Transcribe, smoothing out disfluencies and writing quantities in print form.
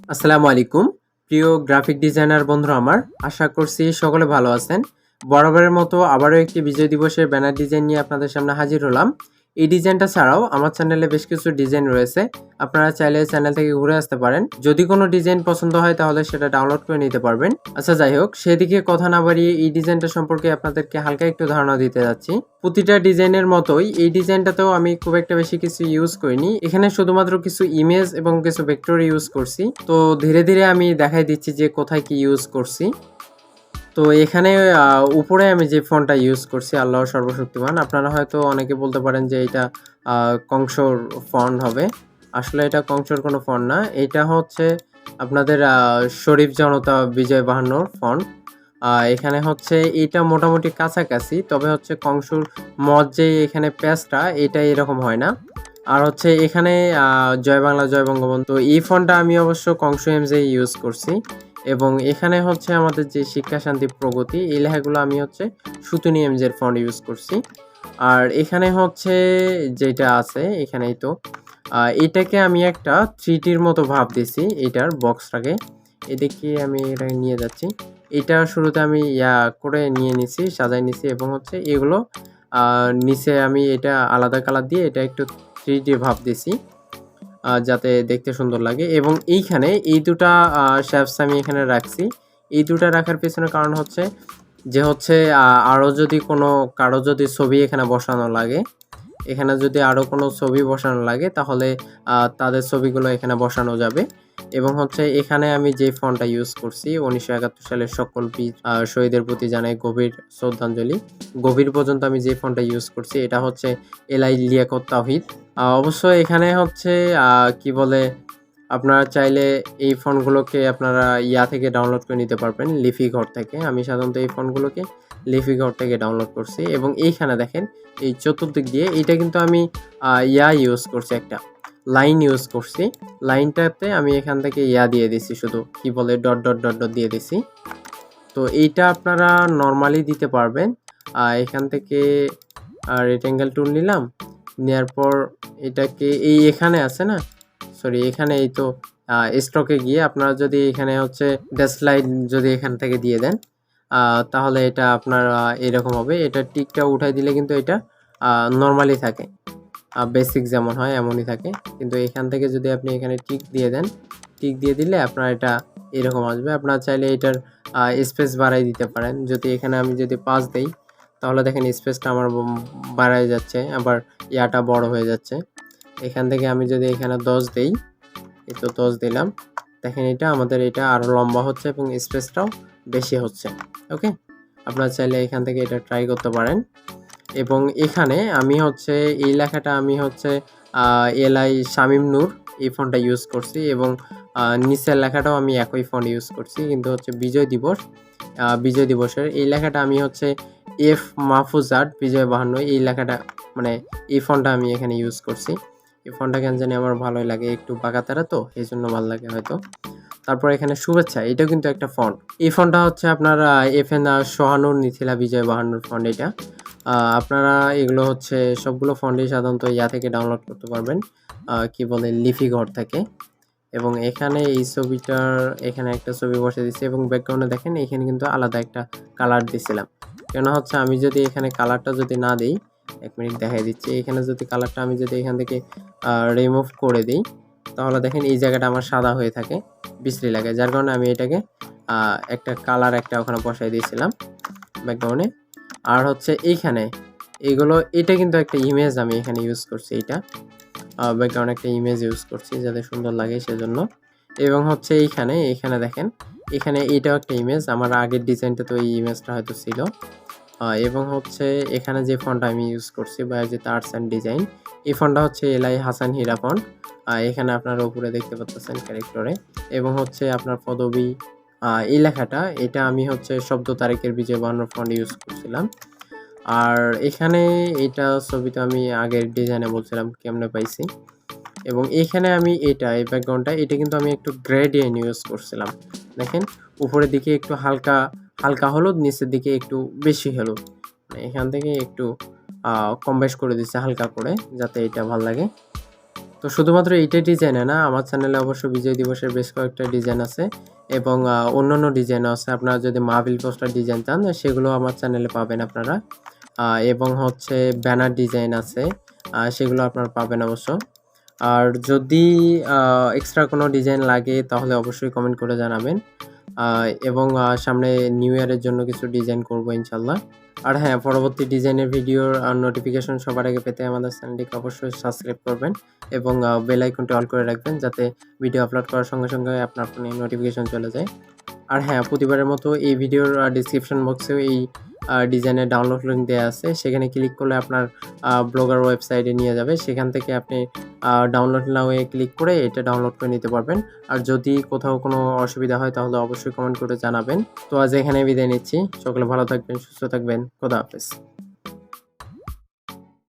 আসসালামু আলাইকুম প্রিয় গ্রাফিক ডিজাইনার বন্ধুরা আমার আশা করছি সকলে ভালো আছেন। বরাবরের মতো আবারও একটি বিজয় দিবসের ব্যানার ডিজাইন নিয়ে আপনাদের সামনে হাজির হলাম। এই ডিজাইনটা ছাড়াও আমার চ্যানেলে বেশ কিছু ডিজাইন রয়েছে, আপনারা চাইলে চ্যানেল থেকে ঘুরে আসতে পারেন। যদি কোনো ডিজাইন পছন্দ হয় তাহলে সেটা ডাউনলোড করে নিতে পারবেন। আচ্ছা, যাই হোক, সেদিকে কথা না বাড়িয়ে এই ডিজাইনটা সম্পর্কে আপনাদেরকে হালকা একটু ধারণা দিতে যাচ্ছি। প্রতিটা ডিজাইনের মতোই এই ডিজাইনটাতেও আমি খুব একটা বেশি কিছু ইউজ করিনি, এখানে শুধুমাত্র কিছু ইমেজ এবং কিছু ভেক্টর ইউজ করছি। তো ধীরে ধীরে আমি দেখাই দিচ্ছি যে কোথায় কি ইউজ করছি। তো এখানে উপরে আমি যে ফন্টটা ইউজ করছি আল্লাহর সর্বশক্তিমান, আপনারা হয়তো অনেকে বলতে পারেন যে এটা কংসর ফন্ট হবে। আসলে এটা কংসর কোনো ফন্ট না, এটা হচ্ছে আপনাদের শরীফ জনতা বিজয় বাহান্নর ফন্ট। এখানে হচ্ছে এটা মোটামুটি কাছাকাছি, তবে হচ্ছে কংসুর মত যে এখানে পেজটা এটা এরকম হয় না। আর হচ্ছে এখানে জয় বাংলা জয় বঙ্গবন্ধু, এই ফন্টটা আমি অবশ্য কংসু এমজে ইউজ করছি। এবং এখানে হচ্ছে আমাদের যে শিক্ষা শান্তি প্রগতি এই লেখাগুলো আমি হচ্ছে সুতুনি এমজের ফন্ট ইউজ করছি। আর এখানে হচ্ছে যেটা আছে এখানেই তো এটাকে আমি একটা 3Dর মতো ভাব দিছি, এটার বক্সটাকে এদিকে আমি এটাকে নিয়ে যাচ্ছি। এটা শুরুতে আমি করে নিয়ে নিছি, সাজাই নিছি এবং হচ্ছে এগুলো নিচে আমি এটা আলাদা কালার দিয়ে এটা একটু 3D ভাব দিছি যাতে দেখতে সুন্দর লাগে। এবং এইখানে এই দুটা শেপস আমি এখানে রাখছি। এই দুটা রাখার পেছনে কারণ হচ্ছে যে হচ্ছে আরও যদি কারো যদি ছবি এখানে বসানো লাগে, এখানে যদি আরও কোনো ছবি বসানো লাগে তাহলে তাদের ছবিগুলো এখানে বসানো যাবে। এবং হচ্ছে এখানে আমি যে ফন্টটা ইউজ করছি 1971 সালের সকল শহীদের প্রতি জানাই গভীর শ্রদ্ধাঞ্জলি, গভীর পর্যন্ত আমি যে ফন্টটা ইউজ করছি এটা হচ্ছে এলআই লিয়াকত তাওহিদ। অবশ্য এখানে হচ্ছে কি বলে, আপনারা চাইলে এই ফন্টগুলোকে আপনারা থেকে ডাউনলোড করে নিতে পারবেন, লিফি ঘর থেকে। আমি সাধারণত এই ফন্টগুলোকে লিফি ঘর থেকে ডাউনলোড করছি। এবং এইখানে দেখেন এই চতুর্দিক দিয়ে এটা কিন্তু আমি ইউজ করছি, একটা লাইন ইউজ করছি। লাইনটাতে আমি এখান থেকে দিয়ে দিছি, শুধু কি বলে ডট ডট ডট ডট দিয়ে দিছি। তো এইটা আপনারা নর্মালি দিতে পারবেন। এখান থেকে রেক্ট্যাঙ্গেল টুল নিলাম, নেওয়ার পর এটাকে এখানে আছে না, সরি এখানে এই তো স্টকে গিয়ে আপনারা যদি এখানে হচ্ছে ড্যাশলাইন যদি এখান থেকে দিয়ে দেন তাহলে এটা আপনার এরকম হবে। এটা টিকটা উঠাই দিলে কিন্তু এটা নর্মালি থাকে, বেসিক যেমন হয় এমনই থাকে। কিন্তু এখান থেকে যদি আপনি এখানে টিক দিয়ে দেন, টিক দিয়ে দিলে আপনার এটা এরকম আসবে। আপনারা চাইলে এটার স্পেস বাড়াই দিতে পারেন। যদি এখানে আমি যদি 5 দেই তাহলে দেখেন স্পেসটা আমার বাড়াই যাচ্ছে, আবার ইয়াটা বড় হয়ে যাচ্ছে। এখান থেকে আমি যদি এখানে 10 দেই, এই তো 10 দিলাম, দেখেন এটা আমাদের এটা আরও লম্বা হচ্ছে এবং স্পেসটাও বেশি হচ্ছে। ওকে, আপনারা চাইলে এখান থেকে এটা ট্রাই করতে পারেন। এবং এখানে আমি হচ্ছে এই লেখাটা আমি হচ্ছে এলআই শামীম নূর এই ফন্টটা ইউজ করছি। এবং নিচের লেখাটাও আমি একই ফন্ট ইউজ করছি, কিন্তু হচ্ছে বিজয় দিবসের এই লেখাটা আমি হচ্ছে এফ মাহফুজাত বিজয় 52 এই লেখাটা, মানে এই ফন্টটা আমি এখানে ইউজ করছি। এই ফন্টটা কেন জানি আমার ভালোই লাগে, একটু বাঁকাতারা তো এই জন্য ভালো লাগে হয়তো। তারপর এখানে শুভেচ্ছা, এটাও কিন্তু একটা ফন্ট। এই ফন্টটা হচ্ছে আপনার এফএন সোহানুর নিথিলা বিজয় 52 ফন্ট। এটা আপনারা এগুলো হচ্ছে সবগুলো ফন্টই সাধারণত থেকে ডাউনলোড করতে পারবেন, কি বলে লিফি ঘর থেকে। এবং এখানে এই ছবিটার এখানে একটা ছবি বসে দিচ্ছি এবং ব্যাকগ্রাউন্ডে দেখেন এখানে কিন্তু আলাদা একটা কালার দিছিলাম। কেন হচ্ছে আমি যদি এখানে কালারটা যদি না দিই, 1 মিনিট দেখাই দিচ্ছি, এখানে যদি কালারটা আমি যদি এখান থেকে রিমুভ করে দিই তাহলে দেখেন এই জায়গাটা আমার সাদা হয়ে থাকে, বিশ্রী লাগে, যার কারণে আমি এটাকে একটা কালার একটা ওখানে বসাই দিয়েছিলাম ব্যাকগ্রাউন্ডে। আর হচ্ছে এইখানে এটা কিন্তু একটা ইমেজ আমি এখানে ইউজ করছি, এটা ব্যাকগ্রাউন্ডে একটা ইমেজ ইউজ করছি যাতে সুন্দর লাগে সেজন্য। এবং হচ্ছে এখানে দেখেন এখানে এটাও একটা ইমেজ, আমার আগের ডিজাইনটা তো এই ইমেজটা হয়তো ছিল। এবং হচ্ছে এখানে যে ফন্টটা আমি ইউজ করছি বায়োজিদ আর্টস অ্যান্ড ডিজাইন, এই ফন্টটা হচ্ছে এলআই হাসান হীরা ফন্ট। এখানে আপনারা উপরে দেখতে পাচ্ছেন ক্যারেক্টরে। এবং হচ্ছে আপনার পদবী এই লেখাটা এটা আমি হচ্ছে শব্দ তারিখের বিজয় 52 ফন্ট ইউজ করছিলাম। আর এখানে এটা ছবিটা আমি আগের ডিজাইনে বলছিলাম কেমনে পাইছি। এবং এখানে আমি এই ব্যাকগ্রাউন্ডটা এটা কিন্তু আমি একটু গ্রেডিয়েন্ট ইউজ করছিলাম। দেখেন উপরের দিকে একটু হালকা হালকা হলুদ, নিচের দিকে একটু বেশি হলুদ, মানে এখান থেকে একটু কম বেশ করে দিচ্ছে হালকা করে যাতে এটা ভালো লাগে। তো শুধুমাত্র এইটাই ডিজাইনে না, আমার চ্যানেলে অবশ্য বিজয় দিবসের বেশ কয়েকটা ডিজাইন আছে এবং অন্যান্য ডিজাইনও আছে। আপনারা যদি মাহফিল পোস্টার ডিজাইন চান সেগুলো আমার চ্যানেলে পাবেন আপনারা। এবং হচ্ছে ব্যানার ডিজাইন আছে, সেগুলো আপনারা পাবেন অবশ্য। আর যদি এক্সট্রা কোনো ডিজাইন লাগে তাহলে অবশ্যই কমেন্ট করে জানাবেন। এবং সামনে নিউ ইয়ারের জন্য কিছু ডিজাইন করব ইনশাল্লাহ। আর হ্যাঁ, পরবর্তী ডিজাইনের ভিডিওর নোটিফিকেশন সবার আগে পেতে আমাদের চ্যানেলটিকে অবশ্যই সাবস্ক্রাইব করবেন এবং বেল আইকনটি অল করে রাখবেন, যাতে ভিডিও আপলোড করার সঙ্গে সঙ্গে আপনার ফোনে নোটিফিকেশন চলে যায়। আর হ্যাঁ, প্রতিবারের মতো এই ভিডিওর ডিসক্রিপশন বক্সেও এই ডিজাইনের ডাউনলোড লিঙ্ক দেওয়া আছে, সেখানে ক্লিক করলে আপনার ব্লগার ওয়েবসাইটে নিয়ে যাবে। সেখান থেকে আপনি ডাউনলোড নাওয়ে ক্লিক করে এটা ডাউনলোড করে নিতে পারবেন। আর যদি কোথাও কোনো অসুবিধা হয় তাহলে অবশ্যই কমেন্ট করে জানাবেন। তো আজ এখানে বিদায় নিচ্ছি। সকলে ভালো থাকবেন, সুস্থ থাকবেন। খোদা হাফেজ।